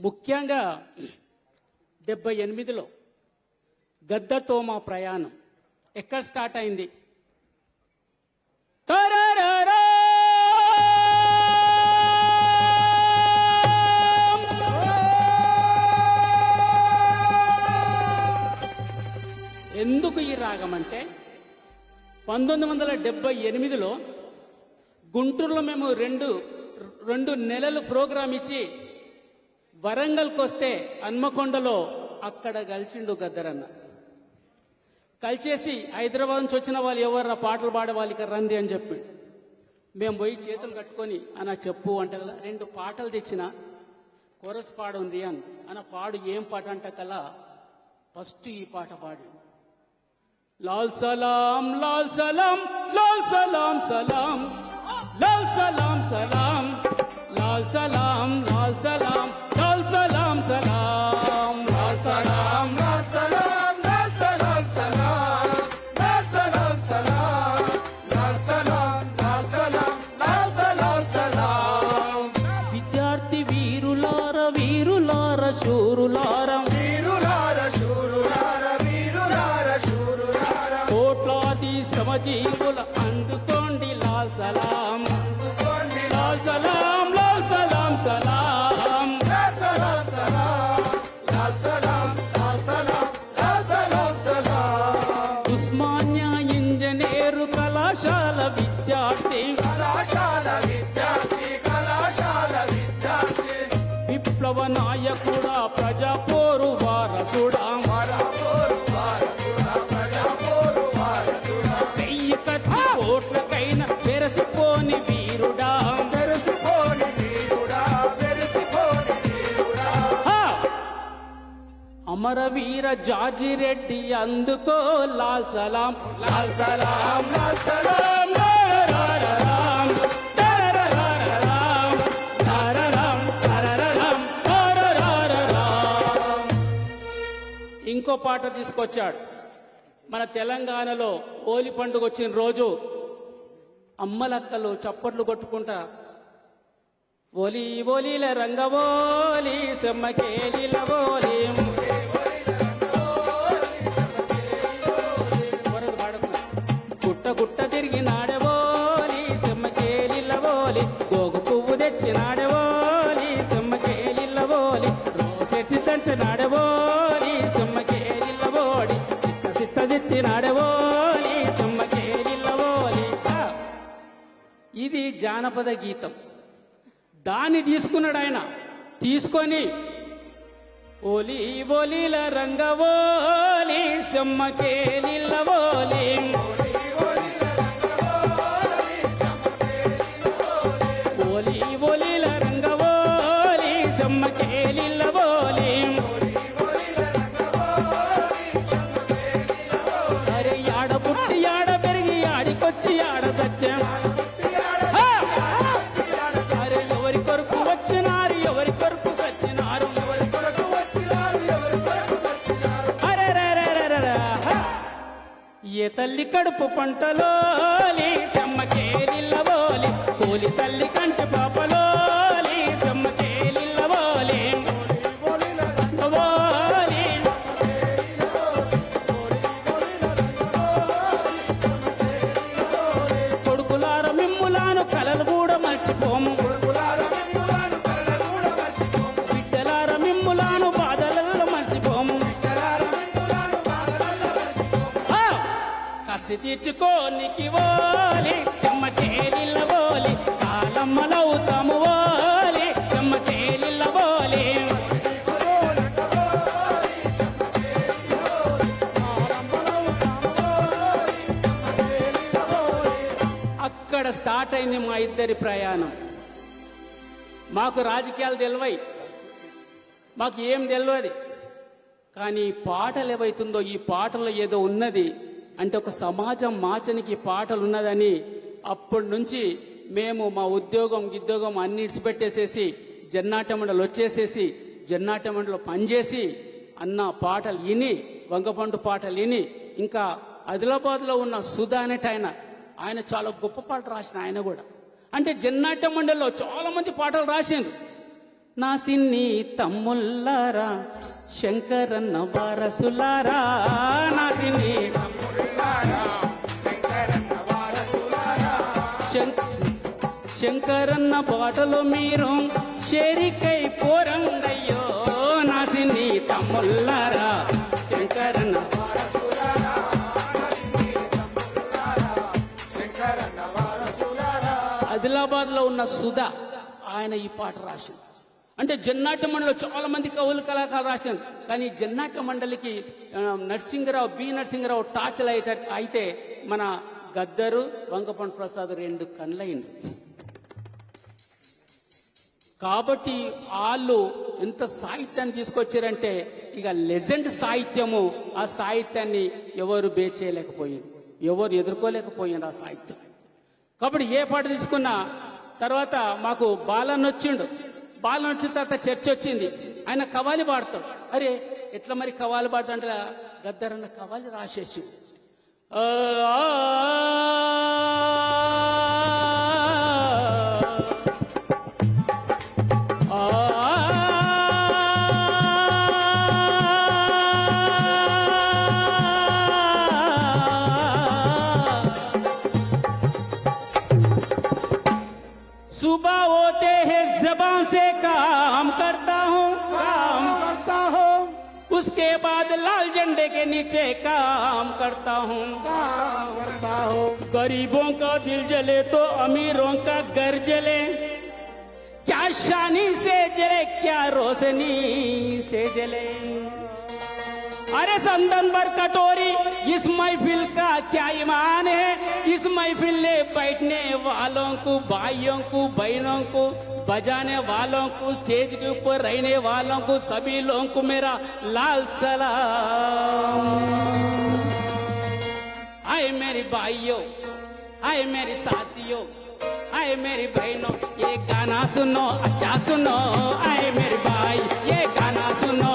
ముఖ్యంగా 78లో గద్దతో మా ప్రయాణం ఎక్కడ స్టార్ట్ అయింది? తరరరా! ఎందుకు ఈ రాగం అంటే 1978లో గుంటూరులో మేము రెండు నెలలు ప్రోగ్రాం ఇచ్చి వరంగల్కి వస్తే హన్మకొండలో అక్కడ కలిసిండు గద్దరన్న. కలిసేసి హైదరాబాద్ నుంచి వచ్చిన వాళ్ళు ఎవరు పాటలు పాడే వాళ్ళకి రండి అని చెప్పి మేము పోయి చేతులు కట్టుకొని అన్న చెప్పు అంట కదా 2 పాటలు తెచ్చిన కొరస్ పాడు ఉంది అన్న పాడు ఏం పాట అంట కల్లా ఫస్ట్ ఈ పాట పాడి లాల్ సలాం లాల్ సలాం లాల్ సలాం సలాం లాల్ సలాం సలాం లాల్ సలాం లాల్ సలాం లాల్ సలాం సలాం లాల్ సలాం లాల్ సలాం లాల్ సలాం సలాం లాల్ సలాం సలాం లాల్ సలాం లాల్ సలాం లాల్ సలాం సలాం. విద్యార్థి వీరులార వీరులార శూరులార వీరులార శూరులార వీరులార శూరులార కోట్లాది శ్రమజీవుల అందుకోండి లాల్ సలాం అందుకోండి లాల్ సలాం లాల్ సలాం సలాం లాల్ సలాం సలాం లాల్ సలాం లాల్ సలాం లాల్ సలాం సలాం. ఉస్మానియా ఇంజనీరు కళాశాల విద్యార్థి కళాశాల విద్యార్థి కళాశాల విద్యార్థి విప్లవ నాయకుడా ప్రజాపోరు వారసుడా వరపోరు వారసుడా ప్రజాపోరు వారసుడా వెయ్యి కత్తి కోట్లకైన వెరసిపోని వీరుడా తెరుసుకోని వీరుడా తెరుసుకోని వీరుడా. హా! అమరవీర జార్జిరెడ్డి అందుకో లాల్ సలాం లాల్ సలాం లాల్ సలాం రారరారరాం, రారరారరాం, రారరాం, రారరాం, రారరారరాం. ఇంకో పాట తీసుకొచ్చాడు. మన తెలంగాణలో హోలీ పండుగ వచ్చిన రోజు అమ్మలక్కలు చప్పట్లు కొట్టుకుంటా ఓలి ఓలీల రంగవోలి సెమ్మకేలిల ఓలి గుట్ట గుట్ట తిరిగి నాడవోలి సెమ్మకేలిల ఓలి గోగు పువ్వు తెచ్చి నాడవోలి సెమ్మకేలిల ఓలి రోసెట్టి తంట నాడవోలి సెమ్మకేలిల ఓడి సిత్త సిత్త సిత్తి నాడవోలి సెమ్మకేలిల ఓలి. ఇది జానపద గీతం. దాన్ని తీసుకున్నాడు ఆయన. తీసుకొని ఓలి ఓలీల రంగవోలి సెమ్మకేలిల ఓలి ఓలి ఓలీల రంగవోలి సెమ్మకేలిల ఓలి. అరే యాడ పుట్టి యాడ పెరిగి ఆడికొచ్చి ఆడ సత్యం. అరే ఎవరి కొరకు వచ్చినారు ఎవరి కొరకు సచ్చినారు కొరకు వచ్చినారు ఎవరి కొరకు వచ్చినారు. అరెరెరెరెరె. ఏ తల్లి కడుపు పంటలోలి చెమ్మకేలిల్లవోలి కోలి తల్లి కంటి పాపలోలి చెమ్మకేలిల్లవోలి ఓలి కొడుకులార మిమ్ములాను కలలు కూడా మర్చిపోము కొడుకులార మిమ్ములను కలలు కూడా మర్చిపోము. బిడ్డలార మిమ్ములాను బాధలలో మర్చిపోము కలార మిమ్ములను బాధలలో మర్చిపోము. ఆ! కసి తీర్చుకోనికి ఓలి చెమ్మకేలిల్ల ఓలి కాలమ్మలవుతాము ఓలి చెమ్మకేలిల్ల ఓలి అక్కడ స్టార్ట్ అయింది మా ఇద్దరి ప్రయాణం. మాకు రాజకీయాలు తెలివై మాకు ఏం తెలియదు. కానీ ఈ పాటలు ఏవైతుందో ఈ పాటలో ఏదో ఉన్నది అంటే ఒక సమాజం మార్చనికి ఈ పాటలు ఉన్నదని అప్పటి నుంచి మేము మా ఉద్యోగం అన్ని ఇడిచిపెట్టేసేసి జన్నాటమండలు వచ్చేసేసి జన్నాటమండలో పనిచేసి అన్న పాటలు విని వంగపండు పాటలు విని ఇంకా ఆదిలాబాద్లో ఉన్న సుధా అనేట ఆయన చాలా గొప్ప పాటలు రాసిన ఆయన కూడా. అంటే జన్నాట్య మండలిలో చాలా మంది పాటలు రాసిండ్రు. నా సిన్ని తమ్ముల్లారా శంకరన్న వారసులారా నా సిన్ని శంకరన్న బాటలో మీరు షేరికై పోరందయ్యో నా సిన్ని తమ్ముల్లారా శంకరన్న ఆదిలాబాద్ లో ఉన్న సుధా ఆయన ఈ పాట రాసింది. అంటే జన్నాట్య మండలిలో చాలా మంది కవులు కళాకారులు రాశారు. కానీ జన్నాట్య మండలికి బి నరసింహరావు టార్చ్ అయితే మన గద్దరు వంగపండు ప్రసాద్ 2 కళ్ళయింది. కాబట్టి వాళ్ళు ఎంత సాహిత్యాన్ని తీసుకొచ్చారంటే ఇక లెజెండ్ సాహిత్యము. ఆ సాహిత్యాన్ని ఎవరు బేచేయలేకపోయారు, ఎవరు ఎదుర్కోలేకపోయారు ఆ సాహిత్యం. కాబట్టి ఏ పాట తీసుకున్నా తర్వాత మాకు బాలన్ వచ్చిండు. బాలన్ వచ్చిన తర్వాత చర్చ వచ్చింది. ఆయన కవాలి పాడతాడు. అరే ఎట్లా మరి కవాలి పాడతా అంటే గద్దరన్న కవాలి రాసేసి सुबह होते हैं जबान से काम करता हूँ उसके बाद लाल झंडे के नीचे काम करता हूँ गरीबों का दिल जले तो अमीरों का घर जले क्या शानी से जले क्या रोशनी से जले अरे संदन भर कटोरी इस महफिल का क्या ईमान है इस महफिल ने बैठने वालों को भाइयों को बहनों को बजाने वालों को स्टेज के ऊपर रहने वालों को सभी लोगों को मेरा लाल सलाम। आए मेरी भाइयों आए मेरी साथियों आए मेरी बहनों ये गाना सुनो अच्छा सुनो आए मेरे भाई ये गाना सुनो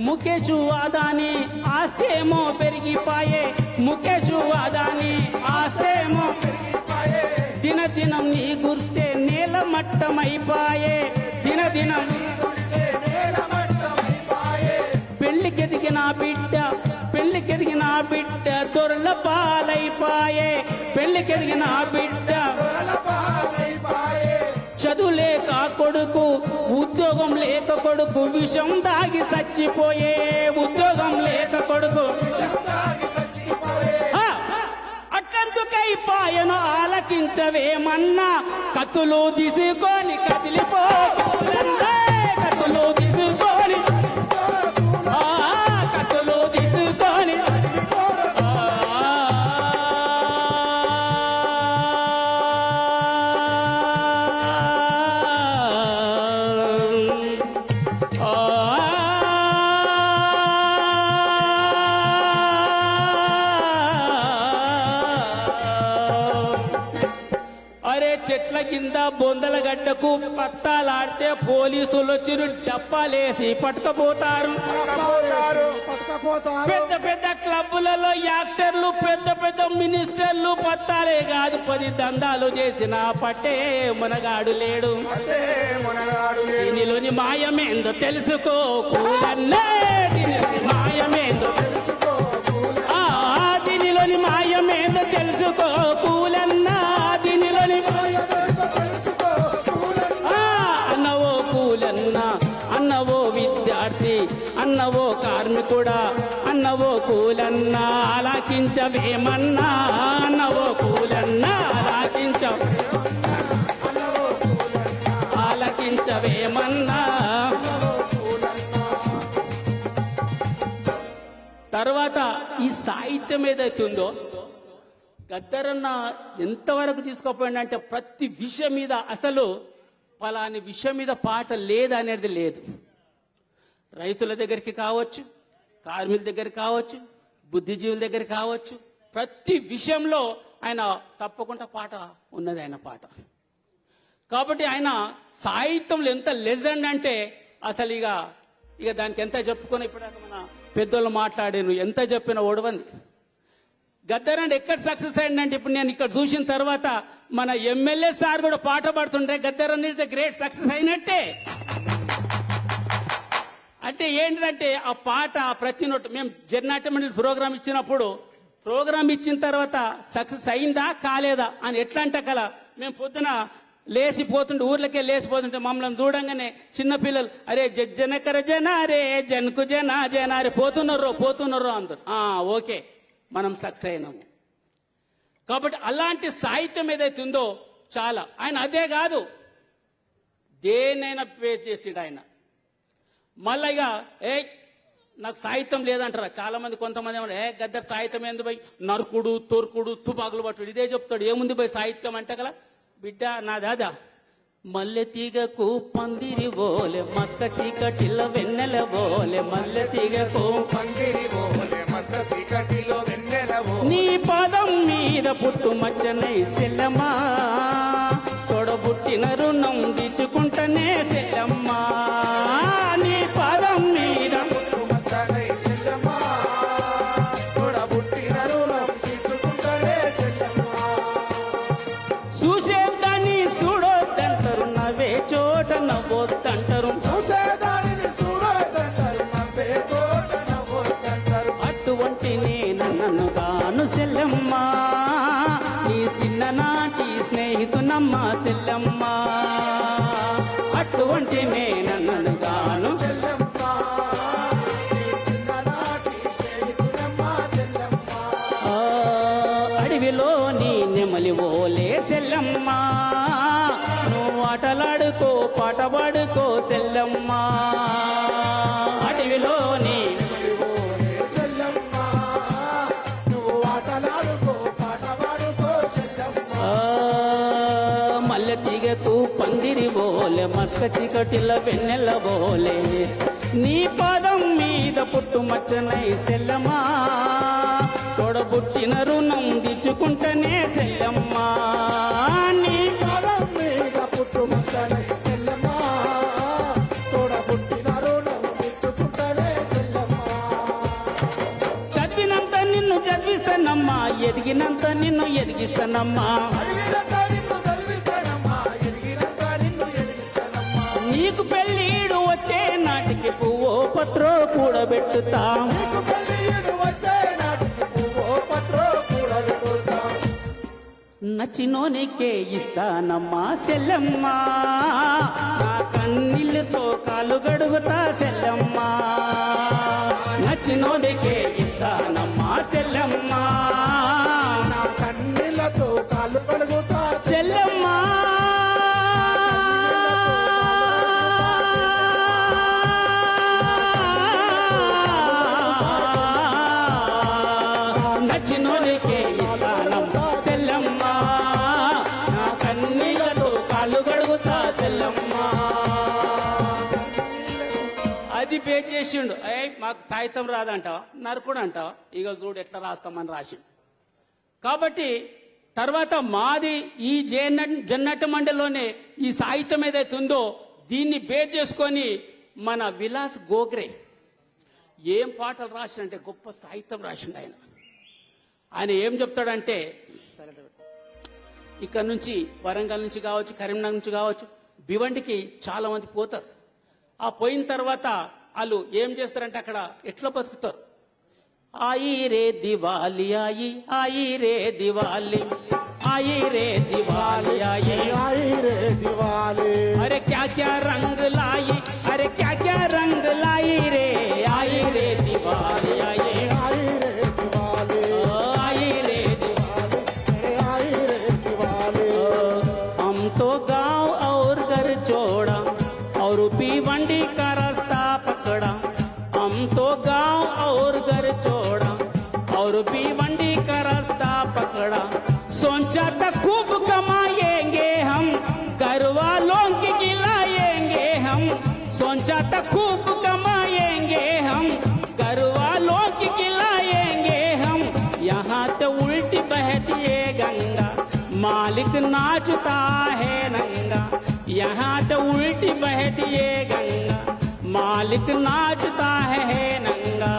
ముఖేషు అదాని ఆస్తేమో పెరిగిపాయే ముఖేషు అదాని ఆస్తేమో దిన దినం నీ గుర్సే నేల మట్టమైపాయే దిన దినం పెళ్లికెదిగిన బిడ్డ దొరల పాలైపాయే పెళ్లికెదిగిన బిడ్డ చదువు లేక కొడుకు ఉద్యోగం లేక కొడుకు విషం దాగి చచ్చిపోయే ఉద్యోగం లేక కొడుకు అట్టందుకైపాయను ఆలకించవేమన్నా కత్తులు తీసుకొని కదిలిపో కత్తులు తీసుకొని కత్తులు తీసుకొని చెట్ల కింద బొందల గడ్డకు పత్తాలాడితే పోలీసులు వచ్చి డప్పాలేసి పట్టుకపోతారు. పెద్ద పెద్ద క్లబ్బులలో యాక్టర్లు పెద్ద పెద్ద మినిస్టర్లు పత్తాలే కాదు 10 దందాలు చేసిన పట్టే మునగాడు లేడు. దీనిలోని మాయమేందో తెలుసుకో కూలన్నే దీనిలోని మాయమేందో దీనిలోని మాయమేందో తెలుసుకో కూలన్నా దీనిలోని అన్నవో కూలన్నా అన్నవో విద్యార్థి అన్నవో కార్మికుడా అన్నవో కూలన్నా ఆలకించవేమన్నా అన్నవో కూలన్నా ఆలకించవేమన్నా. తర్వాత ఈ సాహిత్యం ఏదైతే ఉందో గద్దరన్న ఎంతవరకు తీసుకోపోయిందంటే ప్రతి విషయం మీద అసలు పలాని విషయం మీద పాట లేదనేది లేదు. రైతుల దగ్గరికి కావచ్చు, కార్మికుల దగ్గర కావచ్చు, బుద్ధిజీవుల దగ్గర కావచ్చు, ప్రతి విషయంలో ఆయన తప్పకుండా పాట ఉన్నది ఆయన పాట. కాబట్టి ఆయన సాహిత్యంలో ఎంత లెజెండ్ అంటే అసలు ఇక ఇక దానికి ఎంత చెప్పుకొని ఇప్పుడు మన పెద్దోళ్ళు మాట్లాడాను, ఎంత చెప్పిన ఓడవంది. గద్దరండి ఎక్కడ సక్సెస్ అయిందంటే ఇప్పుడు నేను ఇక్కడ చూసిన తర్వాత మన ఎమ్మెల్యే సార్ కూడా పాట పాడుతుంటే గద్దరన్ ఈజ్ ద గ్రేట్ సక్సెస్ అయినట్టే. అంటే ఏంటంటే ఆ పాట ప్రతి నోట్ మేము జర్నాట్య మండలి ప్రోగ్రామ్ ఇచ్చినప్పుడు ప్రోగ్రామ్ ఇచ్చిన తర్వాత సక్సెస్ అయిందా కాలేదా అని ఎట్లా అంటే కల మేము పొద్దున లేచిపోతుంటే ఊర్లకే లేచిపోతుంటే మమ్మల్ని చూడంగానే చిన్నపిల్లలు అరే జనకర జన రే జనకు జన జన అరే పోతున్నారు అందరు ఓకే మనం సక్సెస్ అయినాము. కాబట్టి అలాంటి సాహిత్యం ఏదైతే ఉందో చాలా ఆయన అదే కాదు దేనైనా పే చేసిండు ఆయన. మళ్ళా ఇక నాకు సాహిత్యం లేదంటారా చాలా మంది, కొంతమంది గద్దర్ సాహిత్యం ఏంది పోయి నరుకుడు తొరుకుడు తుపాకులు పట్టుడు ఇదే చెప్తాడు. ఏముంది పోయి సాహిత్యం అంటే కదా బిడ్డ నా దాదా మల్లె తీగకు పందిరి బోలే మస్క చీకటిల వెన్నెల బోలే మల్లె తీగకు పందిరి బోలే మస్క చీకటిలో వెన్నెల బోలే నీ పాదం మీద పుట్టు మచ్చనై సెల్లమ్మా తోడబుట్టిన రుణం తీర్చుకుంటనే సెల్లమ్మా నీ పాదం మీద పుట్టు మచ్చనై చెల్లమ్మా తోడబుట్టిన రుణం తీర్చుకుంటనే చెల్లమ్మా చూసేదాన్ని చూడొద్దంటారు నవ్వే చోట నవ్వొద్దంటారు చూసేదానిని చూడొద్దంటారు నవ్వే చోట నవ్వొద్దంటారు అటువంటి నన్ను గాను సెల్లమ్మా నీ చిన్ననాటి స్నేహితునమ్మ సెల్లమ్మా అటువంటి నన్ను గాను చెల్లమ్మా నీ చిన్ననాటి స్నేహితుడమ్మా చెల్లమ్మా ఆ, అడవిలో నీ నెమలి ఓలే సెల్లమ్మా నువ్వు ఆటలాడుకో పాట పాడుకో సెల్లమ్మా అడవిలో నీ ఓలే చెల్లమ్మా నువ్వు ఆటలాడుకో పాట పాడుకో చెల్లమ్మా మల్లె తీగకు పందిరి బోలే మస్క చీకటిల వెన్నెల బోలే నీ పాదం మీద పుట్టు మచ్చనై సెల్లమ్మా తోడబుట్టిన రుణం తీర్చుకుంటనే సెల్లమ్మా నీ పాదం మీద పుట్టు మచ్చనై చెల్లమ్మా తోడబుట్టిన రుణం తీర్చుకుంటనే చెల్లమ్మా చదివినంత నిన్ను చదివిస్తానమ్మా ఎదిగినంత నిన్ను ఎదిగిస్తానమ్మా చదివినంత నిన్ను చదివిస్తానమ్మా ఎదిగినంత నిన్ను ఎదిగిస్తానమ్మా నీకు పెళ్ళీడు వచ్చే నాటికి పువ్వో పత్రో కూడబెట్టుతా నీకు పెళ్ళిడు వచ్చే నాటికి పువ్వో పత్రో కూడబెట్టుతా నచ్చినోనికే ఇస్తానమ్మా సెల్లమ్మా నా కన్నీళ్ళతో కాలు గడుగుతా సెల్లమ్మా నచ్చినోనికే ఇస్తానమ్మా సెల్లమ్మా నా కన్నీళ్లతో కాళ్ళు కడుగుతా సెల్లమ్మా నచ్చినోనికే ఇస్తానమ్మా సెల్లమ్మా నా కన్నీళ్ళతో కాళ్ళు గడుగుతా సెల్లమ్మా అది పే చేసిండు మాకు సాహిత్యం రాదంటావా నరకుడు అంటావా ఇక చూడు ఎట్లా రాస్తామని రాసి. కాబట్టి తర్వాత మాది ఈ జన్నట్టు మండలిలోనే ఈ సాహిత్యం ఏదైతే ఉందో దీన్ని బేస్ చేసుకొని మన విలాస్ గోగ్రే ఏం పాటలు రాసిండంటే గొప్ప సాహిత్యం రాసిండు ఆయన. ఆయన ఏం చెప్తాడంటే ఇక్కడ నుంచి వరంగల్ నుంచి కావచ్చు కరీంనగర్ నుంచి కావచ్చు భివండికి చాలా మంది పోతారు. ఆ పోయిన తర్వాత వాళ్ళు ఏం చేస్తారంటే అక్కడ ఎట్లా బతుకుతారు. आई रे दिवाली आई रे दिवाली आई रे दिवाली आई रे दिवाली अरे क्या रंग लाई अरे क्या रंग लाई रे आई रे दिवाली आई रे दिवाली आई रे दिवाली आई रे दिवाली हम तो गांव और घर छोड़ा और भिवंडी का रास्ता पकड़ा हम तो गांव और घर छोड़ा और भिवंडी का रास्ता पकड़ा सोचा था खूब कमाएंगे हम घर वालों की खिलाएंगे हम सोचा था खूब कमाएंगे हम घर वालों की खिलाएंगे हम यहाँ तो उल्टी बहती है गंगा मालिक नाचता है नंगा यहाँ तो उल्टी बहती है गंगा मालिक नाचता है नंगा।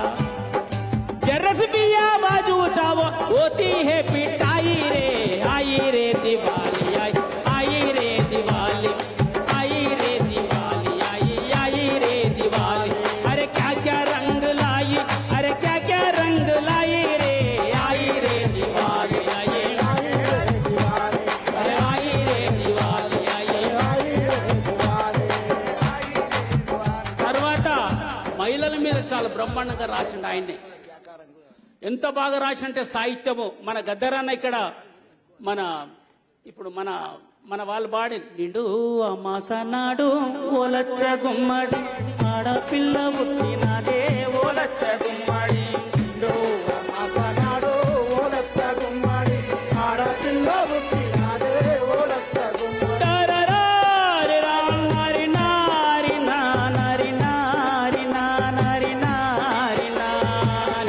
जरस भी आवाज उठाओ होती है पिटाई रे। आई रे दिवाली आई रे दिवाली आई रे दिवाली आई रे दिवाली। अरे क्या क्या रंग लाई, अरे क्या क्या रंग लाई रे। आई रे दिवाली अरे आई रे दिवाली తర్వాత మహిళల మీద చాలా బ్రహ్మాండంగా రాసిండు ఆయన్ని. ఎంత బాగా రాసింటే సాహిత్యము మన గద్దరన్న ఇక్కడ మన ఇప్పుడు మన వాళ్ళు పాడి నిండు అమాస నాడు ఓలచ్చ గుమ్మడి ఆడపిల్ల పుట్టినదే ఓలచ్చ గుమ్మడి. నిండు అమాస నాడు ఓలచ్చ గుమ్మడి ఆడపిల్ల పుట్టినదే ఓలచ్చ గుమ్మడి. టరరారి రారి నారి నారి నారి నారి నారి నా.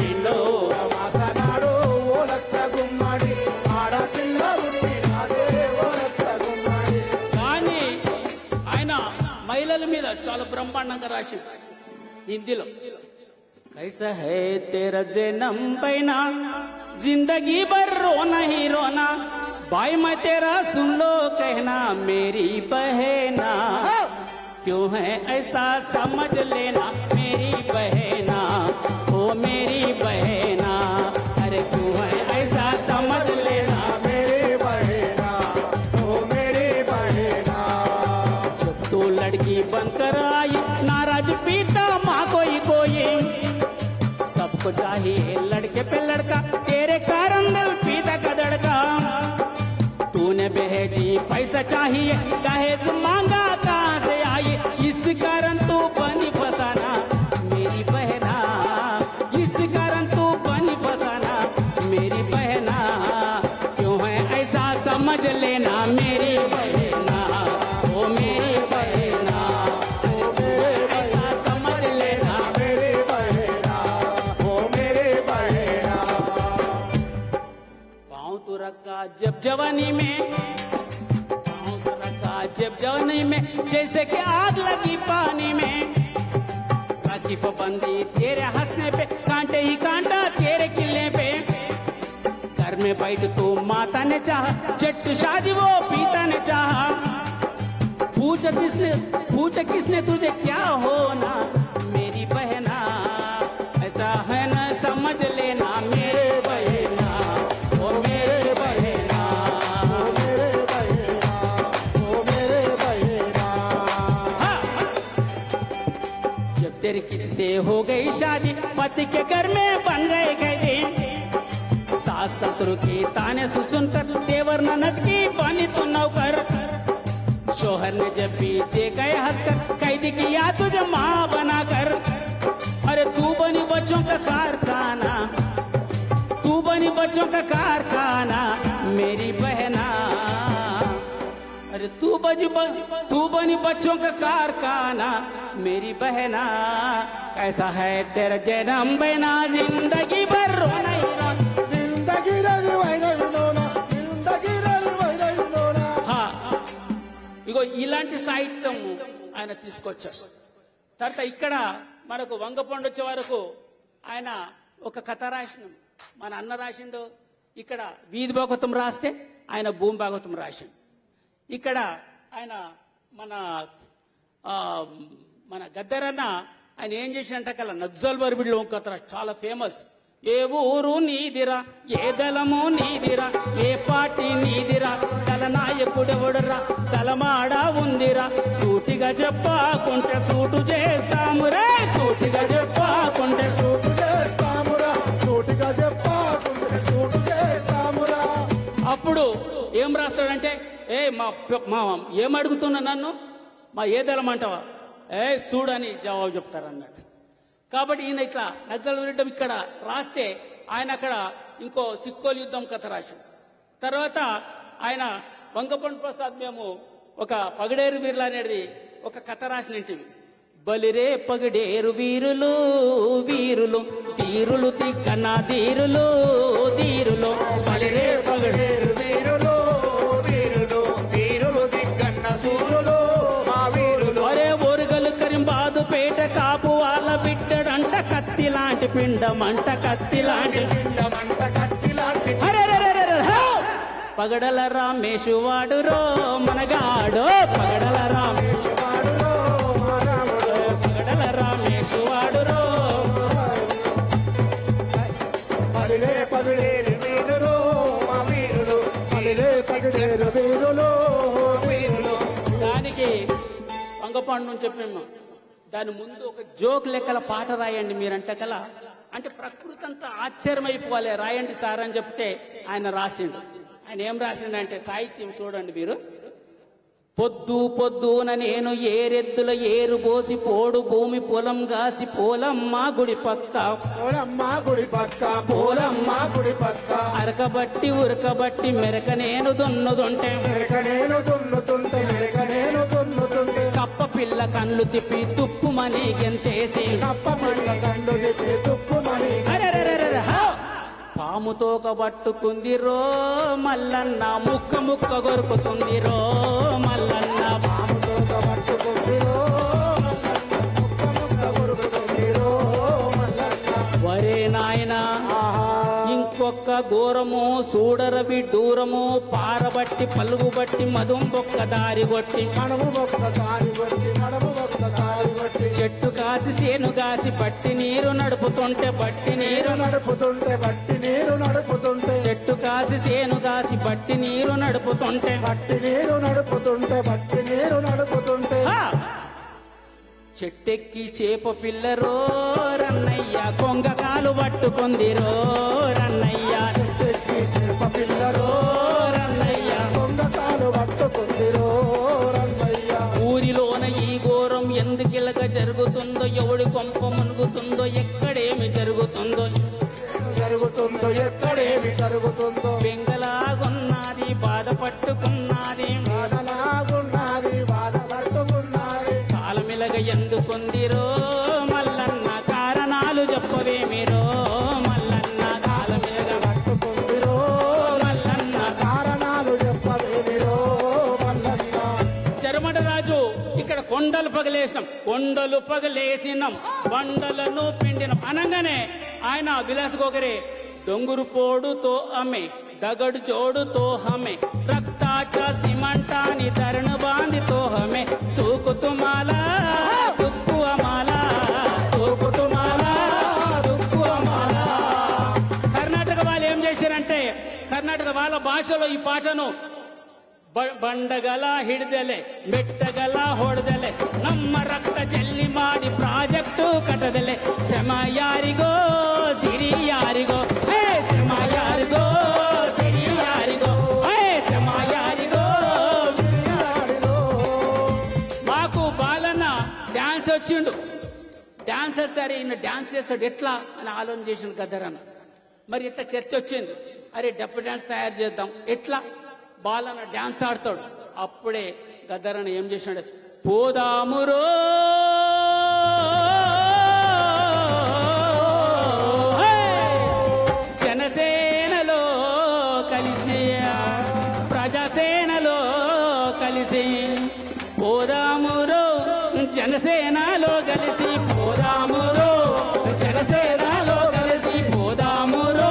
నిండు అమాస నాడు ఓలచ్చ గుమ్మడి ఆడపిల్ల పుట్టినదే ఓలచ్చ గుమ్మడి. కానీ ఆయన మహిళల మీద చాలా బ్రహ్మాండంగా రాసి హిందీలో कैसा है तेरा जन्म पैना जिंदगी भर रोना ही रोना। भाई मैं तेरा सुन लो कहना मेरी बहना। क्यों है ऐसा समझ लेना मेरी बहना ओ मेरी बहना। अरे क्यों है ऐसा समझ लेना मेरी बहना ओ मेरी बहना। तू लड़की बनकर आई नाराज पीता माँ कोई कोई। सबको चाहिए लड़के पे लड़का तेरे कारण दिल पीता का धड़का। तूने भेजी पैसा चाहिए दहेज मांगा कहाँ से आई। इस कारण तू बनी फसाना मेरी बहना। इस कारण तू बनी फसाना मेरी बहना। क्यों है ऐसा समझ लेना मेरी बहना ओ मेरी बहना। ओ मेरे ऐसा समझ लेना मेरी बहना ओ मेरी बहना। पाँव तो रखा जब जवानी में, पाँव तो रखा जब जवानी में जैसे कि आग लगी पानी में। राखी पाबंदी तेरे हंसने पे कांटे ही कांटा तेरे किले पे। घर में बैठ तो माता ने चाहा चट शादी वो पीता ने चाहा। पूछ किसने तुझे क्या होना मेरी बहना। ऐसा है न समझ लेना मेरे बहना ओ मेरे बहना। ओ मेरे बहना ओ मेरे बहना। हाँ। जब तेरी किसी से हो गई शादी पति के घर में बन गए कैदी। सास ससुर की ताने सुनकर देवर ननद की बनी तू नौकर। शोहर ने जब भी देखा हंसकर कैदी किया तुझे माँ बनाकर। अरे तू बनी बच्चों का कारखाना, तू बनी बच्चों का कारखाना मेरी बहना। अरे तू बनी बच्चों का कारखाना मेरी बहना। कैसा है तेरा जन्म बहना जिंदगी भर रोना ही रोना। जिंदगी रही वही विनोना जिंदगी रही वही विनोना. हाँ, ఇగో ఇలాంటి సాహిత్యం ఆయన తీసుకొచ్చారు. తర్వాత ఇక్కడ మనకు వంగపండు వచ్చే వరకు ఆయన ఒక కథ రాసిన మన అన్న రాసిండు. ఇక్కడ వీధి భాగవతం రాస్తే ఆయన భూమి భాగవతం రాసిండు. ఇక్కడ ఆయన మన గద్దరన్న ఆయన ఏం చేసినట్ట కల నక్సల్ బర్బిడ్లో ఒక కథ చాలా ఫేమస్. ఏ ఊరు నీదిరా ఏ దళము నీదిరా ఏ పార్టీ నీదిరా దళనాయకుడెవడురా దళమాడ ఉందిరా సూటిగా చెప్పకుంటే సూటు చేస్తామురా సూటిగా చెప్పకుంటే సూటు చేస్తామురా సూటిగా చెప్పకుంటే సూటు చేస్తామురా. అప్పుడు ఏం రాస్తాడంటే ఏ మా ఏం అడుగుతున్నా నన్ను మా ఏ దళం అంటావా ఏ చూడని జవాబు చెప్తారు అన్నట్టు. కాబట్టి ఈయన ఇట్లా నక్సల్ విరుద్ధం ఇక్కడ రాస్తే ఆయన అక్కడ ఇంకో సిక్కోలు యుద్ధం కథ రాశాడు. తర్వాత ఆయన వంగపండు ప్రసాద్ మేము ఒక పగడేరు వీరులు అనేది ఒక కథ రాసినవి. బలిరే పగడేరు వీరులు వీరులు తీరులు తిక్కన ధీరులు ధీరులు బలిరే పగడేరు వీరులు వీరులు వీరులు దిగ్గన్న సూరులు మా వీరులు. ఒరే ఓరుగలు కరింబాదు పేట కత్తి లాంటి పిండమంట కత్తి లాంటి పిండమంట కత్తి లాంటి అరెరెరెరెరె, హో! పగడల రామేశు వాడురో మనగాడో పగడల రామేశు వాడులో రాముడు పగడల రామేశు వాడురో పడిలే పగిడేరు వీరులు మా వీరులు పడిలే పగిడేరు వీరులు వీరులు దానికి వంగపాండు అని చెప్పాము. దాని ముందు ఒక జోక్ లెక్కల పాట రాయండి మీరంటే కల అంటే ప్రకృతి అంతా ఆశ్చర్యమైపోవాలి. రాయండి సార్ అని చెప్తే ఆయన రాసిండు. ఆయన ఏం రాసిండంటే సాహిత్యం చూడండి మీరు. పొద్దు పొద్దున నేను ఏరెద్దుల ఏరు పోసి పోడు భూమి పొలం గాసి పోలమ్మ గుడి పక్క పోలమ్మ గుడి పక్క పోలమ్మ గుడి పక్క అరకబట్టి ఉరకబట్టి మెరక నేను దున్నుదుంటే మెరక నేను దున్నుతుంటే మెరక నేను దున్నుతుంటే కప్ప పిల్ల కళ్ళు తిప్పి తుప్పుమని గెంతేసి కప్ప పిల్ల కండు చేసి తుక్కుమని అరెరెరెరెరె, హా! పాము తోక పట్టుకుంది రో మల్లన్న ముక్క ముక్క కొరుకుతుంది రో మల్లన్న పాముతో పట్టుకుందిరో ముక్క ముక్క కొరుకుతుందిరో మల్లన్న వరే నాయనా ఆహా ఇంకొక్క ఘోరము చూడరవి దూరము పారబట్టి పలుగుబట్టి మధుం బొక్క దారి కొట్టి మనము ఒక్కసారి కొట్టి మనము ఒక్కసారి కొట్టి చెట్టు కాసి సేను కాసి బట్టి నీరు నడుపుతుంటే బట్టి నీరు నడుపుతుంటే బట్టి నీరు నడుపుతుంటే చెట్టు కాసి సేను కాసి బట్టి నీరు నడుపుతుంటే బట్టి నీరు నడుపుతుంటే బట్టి నీరు నడుపుతుంటే హా! చెట్టెక్కి చేప పిల్లరో రన్నయ్య కొంగ కాలు పట్టుకుంది రో రన్నయ్య చెట్టెక్కి చేప పిల్లరో రన్నయ్య దొంగకాలు పట్టుకుందిరో రన్నయ్య ఊరిలోన ఈ ఘోరం ఎందుకిలక జరుగుతుందో ఎవడి కొంప మునుగుతుందో ఎక్కడేమి జరుగుతుందో జరుగుతుందో ఎక్కడేమి జరుగుతుందో బెంగలాగున్నది బాధ పట్టుకున్నది బాధలాగున్నది బాధపడుతున్నది కాలమిలగ ఎందుకుందిరో మల్లన్న కారణాలు చెప్పవేమిరో మల్లన్న కాలమిలగ పట్టుకుందిరో మల్లన్న కారణాలు చెప్పవేమిరో మల్లన్న చెరమడ రాజు ఇక్కడ కొండలు పగలేసినాం కొండలు పగలేసినాం బండలను పిండినం అనగానే ఆయన విలాస్ గోగరే డొంగురు పోడుతో అమ్మే దగడు జోడుతో హమే రక్తాచ సిమంటాని తరుణ బాంధితో హమే సూకుతుమాలా దుక్కు అమాలా సూకుతుమాలా దుక్కు అమాలా. కర్ణాటక వాళ్ళు ఏం చేశారంటే కర్ణాటక వాళ్ళ భాషలో ఈ పాటను ಬಂಡಗಲ ಹಿಡಿದಲೆ ಬೆಟ್ಟಗಲ ಹೊಡೆದಲೆ ನಮ್ಮ ರಕ್ತ ಚೆಲ್ಲಿ ಮಾಡಿ ಪ್ರಾಜೆಕ್ಟು ಕಟ್ಟದಲೆ ಶ್ರಮ ಯಾರಿಗೋ ಸಿರಿ ಯಾರಿಗೋ ಹೇ ಶ್ರಮ ಯಾರಿಗೋ ಸಿರಿ ಯಾರಿಗೋ ಹೇ ಶ್ರಮ ಯಾರಿಗೋ మాకు బాలన్న డాన్స్ వచ్చిండు డాన్స్ వేస్తారు ఈయన డాన్స్ చేస్తాడు ఎట్లా అని ఆలోచన చేసిన గద్దరన్న మరి ఇట్లా చర్చ వచ్చింది అరే డప్పు డాన్స్ తయారు చేద్దాం ఎట్లా బాలన్న డాన్స్ ఆడతాడు అప్పుడే గద్దరన్న ఏం చేసినాడు పోదామురో జనసేనలో కలిసి ప్రజాసేనలో కలిసి పోదామురో జనసేనలో కలిసి పోదామురో జనసేనలో కలిసి పోదామురో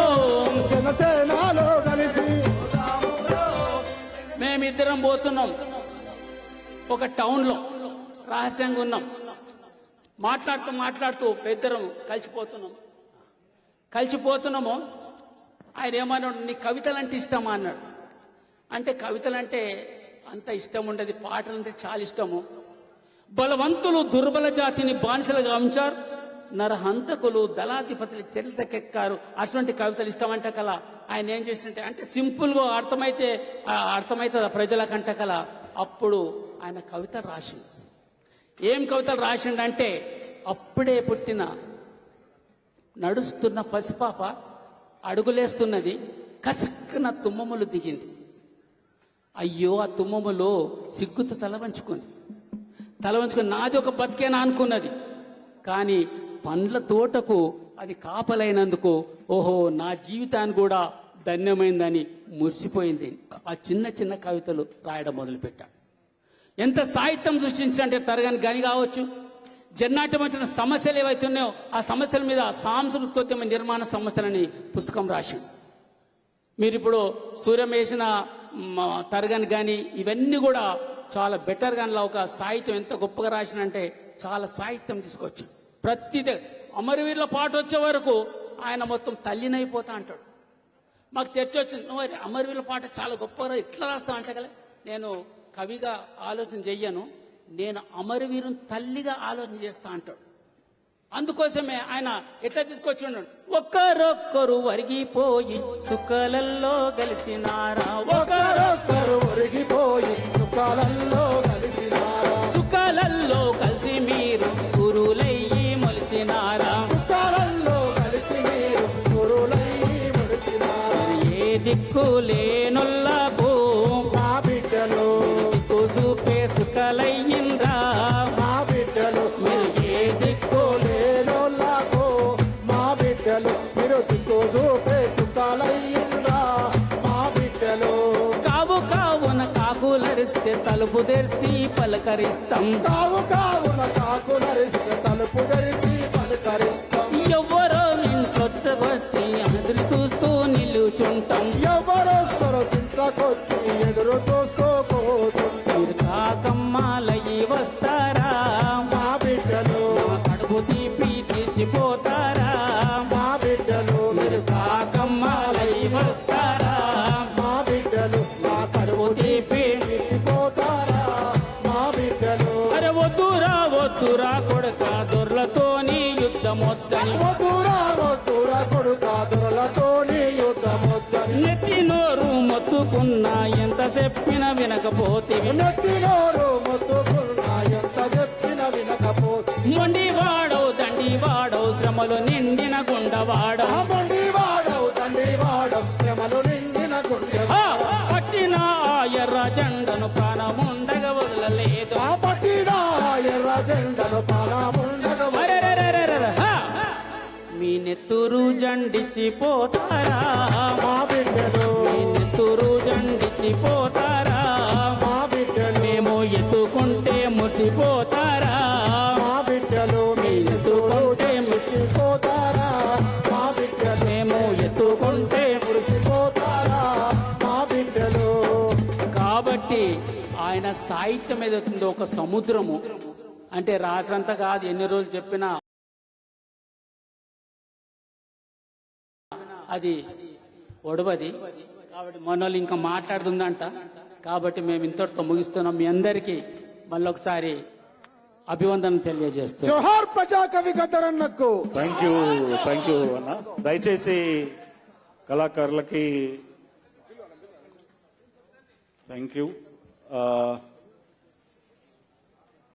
జనసేనలో కలిసి మేమిద్దరం పోతున్నాం ఒక టౌన్ లో రహస్యంగా ఉన్నాం మాట్లాడుతూ ఇద్దరం కలిసిపోతున్నాము ఆయన ఏమన్నాడు నీ కవితలంటే ఇష్టమా అన్నాడు అంటే కవితలంటే అంత ఇష్టం ఉండదు పాటలంటే చాలా ఇష్టము బలవంతులు దుర్బల జాతిని బానిసలుగా ఉంచారు నరహంతకులు దళాధిపతులు చరితకెక్కారు అటువంటి కవితలు ఇష్టమంటే కల ఆయన ఏం చేసినట్టే అంటే సింపుల్ గా అర్థమవుతుంది ప్రజలకంటే కల అప్పుడు ఆయన కవిత రాసిండు ఏం కవితలు రాసిండంటే అప్పుడే పుట్టిన నడుస్తున్న పసిపాప అడుగులేస్తున్నది కసక్కున తుమ్మములు దిగింది అయ్యో ఆ తుమ్మములో సిగ్గుతో తల వంచుకుంది నాది ఒక బతికేనా అనుకున్నది కానీ పండ్ల తోటకు అది కాపలైనందుకు ఓహో నా జీవితాన్ని కూడా ధన్యమైందని మురిసిపోయింది ఆ చిన్న చిన్న కవితలు రాయడం మొదలుపెట్టాడు ఎంత సాహిత్యం సృష్టించాలంటే తరగని గని కావచ్చు జన్నాటం వచ్చిన సమస్యలు ఏవైతే ఉన్నాయో ఆ సమస్యల మీద సాంస్కృతికోద్యమ నిర్మాణ సంస్థలని పుస్తకం రాశాడు. మీరు ఇప్పుడు సూర్యం వేసిన తరగని కానీ ఇవన్నీ కూడా చాలా బెటర్ గానిలా ఒక సాహిత్యం ఎంత గొప్పగా రాసినంటే చాలా సాహిత్యం తీసుకొచ్చాడు. ప్రతి అమరవీరుల పాట వచ్చే వరకు ఆయన మొత్తం తల్లినైపోతా అంటాడు. మాకు చర్చ వచ్చింది, మరి అమరవీరుల పాట చాలా గొప్పగా ఇట్లా రాస్తా అంటే కదా. నేను కవిగా ఆలోచన చెయ్యను, నేను అమరవీరుని తల్లిగా ఆలోచన చేస్తా అంటాడు. అందుకోసమే ఆయన ఎట్లా తీసుకొచ్చిండు, ఒక్కరొక్కరు వరిగిపోయి సుఖలల్లో కలిసినారా, ఒకరొకరు ఒరిగిపోయి సుఖాలలో కలిసినారా, సుఖలల్లో కలిసి మీరు సురులయ్యి మొలిసినారా, సుఖాలలో కలిసి మీరు సురులై ముడిసినారా. ఏ దిక్కు లేనొల్లకు మా బిడ్డలు దిక్కు చూపే సుఖలయ్యిందా, మా బిడ్డలు మీరు ఏ దిక్కు లేనోళ్ళకు మా బిడ్డలు మీరు దిక్కు చూపే సుఖాలయ్యిందా మా బిడ్డలు. కావు కావున కాకులరిస్తే తలుపు తెరిచి పలకరిస్తాం, కావు కావున కాకులరిస్తే తలుపు తెరిచి పలకరిస్తాం. ఎవ్వరో ఇంట్లొట్టగొచ్చి ఎదురు చూస్తూ నిలుచుంటాం, ఎవరొస్తారో చింతకొచ్చి ఎదురు చూసుకోపోతుంటాం. మీరు కాకమ్మాలయ్యి వస్తారా, మా బిడ్డలు నా కడుపు తీపి తీర్చిపోతారా, మా బిడ్డలు మీరు కాకమ్మాలయ్యి వస్తారా, మా బిడ్డలు మా కడుపు తీపి తీర్చిపోతారా మా బిడ్డలు. అరే వద్దురా కొడుక దొర్లతోని యుద్ధమొద్దని, వద్దురా వద్దురా కొడుకా దొరలతోని యుద్ధమొద్దని. నెత్తి నోరు మొత్తుకున్నా ఎంత చెప్పినా వినకపోతివి, నెత్తినోరు మొత్తుకున్నా ఎంత చెప్పిన వినకపోతే. మొండి వాడవు దండి వాడవు శ్రమలు నిండిన గుండవాడవు, ఆ మొండి వాడవు తండ్రి వాడవు శ్రమలు నిండిన గుండె. పట్టిన ఆ ఎర్ర జెండను ప్రాణముండగా వదలలేదు, ఆ పట్టిన ఎర్ర జెండను పాలముండగా అరెరెరెరెరె, హా! మీ నెత్తురు జండిచిపోతారా, మా బిడ్డలు మీ నెత్తురు జండిచిపోతారా, మా బిడ్డలు మేము ఎత్తుకుంటే మురిసిపోతారా, మా బిడ్డలు మీ ఎత్తుకుంటే మురిసిపోతారా మా బిడ్డలు మేము ఎత్తుకుంటే మురిసిపోతారా మా బిడ్డలు. కాబట్టి ఆయన సాహిత్యం ఏదవుతుందో ఒక సముద్రము, అంటే రాత్రంతా కాదు ఎన్ని రోజులు చెప్పినా అది ఒడవది. కాబట్టి మనోళ్ళు ఇంకా మాట్లాడుతుందంట. కాబట్టి మేము ఇంతటితో ముగిస్తున్నాం. మీ అందరికీ మళ్ళొకసారి అభివందన తెలియజేస్తున్నాం. జోహార్ ప్రజాకవి గద్దరన్నకు. థ్యాంక్ యూ అన్న. దయచేసి కళాకారులకి థ్యాంక్ యూ.